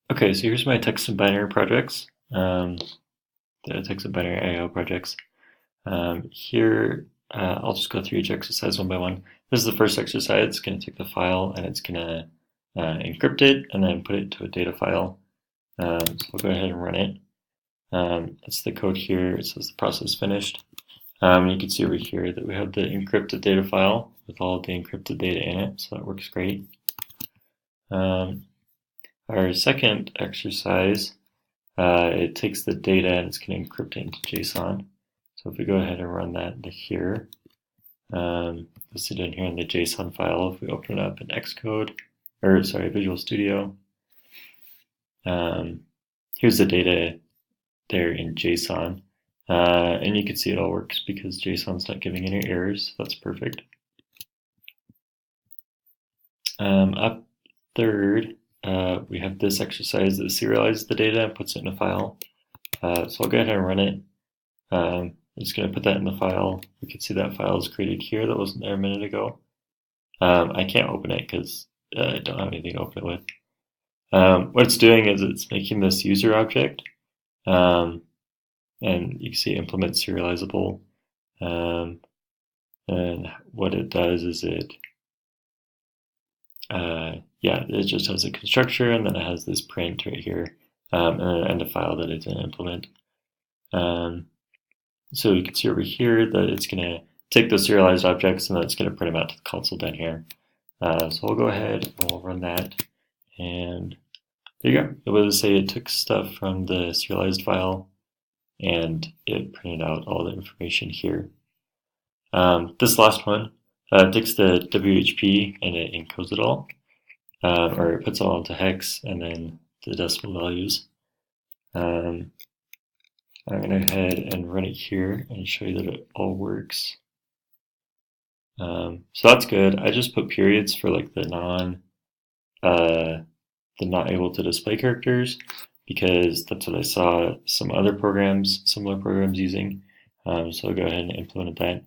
Okay, so here's my text and binary projects, the text and binary IO projects. Here, I'll just go through each exercise one by one. This is the first exercise. It's going to take the file and it's going to encrypt it and then put it to a data file. So we'll go ahead and run it. That's the code here. It says the process finished. You can see over here that we have the encrypted data file with all the encrypted data in it, so that works great. Our second exercise, it takes the data and it's going to encrypt it into JSON. So if we go ahead and run that into here, you'll see down here in the JSON file, if we open it up in Xcode, or sorry, Visual Studio, here's the data there in JSON. And you can see it all works because JSON's not giving any errors, so that's perfect. Up third, we have this exercise that serializes the data and puts it in a file. So I'll go ahead and run it. I'm just going to put that in the file. We can see that file is created here that wasn't there a minute ago. I can't open it because I don't have anything to open it with. What it's doing is it's making this user object. And you can see implement serializable. And what it does is it just has a constructor and then it has this print right here and a file that it's going to implement. So you can see over here that it's going to take those serialized objects and then it's going to print them out to the console down here. So we'll go ahead and we'll run that. And there you go. It was say it took stuff from the serialized file and it printed out all the information here. This last one takes the WHP and it encodes it all, or it puts it all into hex and then the decimal values. I'm going to go ahead and run it here and show you that it all works. So that's good. I just put periods for like the not able to display characters because that's what I saw some other programs, similar programs using. So I'll go ahead and implement that.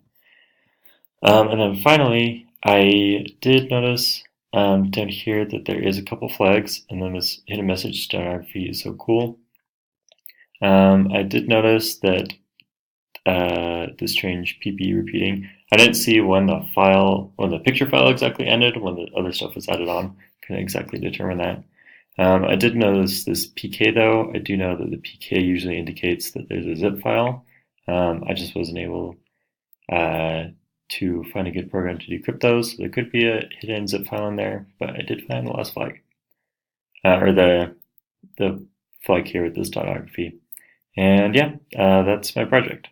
And then finally, I did notice down here that there is a couple flags, and then this hidden message stenography is so cool. I did notice that the strange PP repeating. I didn't see when the picture file exactly ended, when the other stuff was added on. Couldn't exactly determine that. I did notice this PK though. I do know that the PK usually indicates that there's a zip file. I just wasn't able to find a good program to decrypt those. So there could be a hidden zip file in there, but I did find the last flag, or the flag here with the stenography. And yeah, that's my project.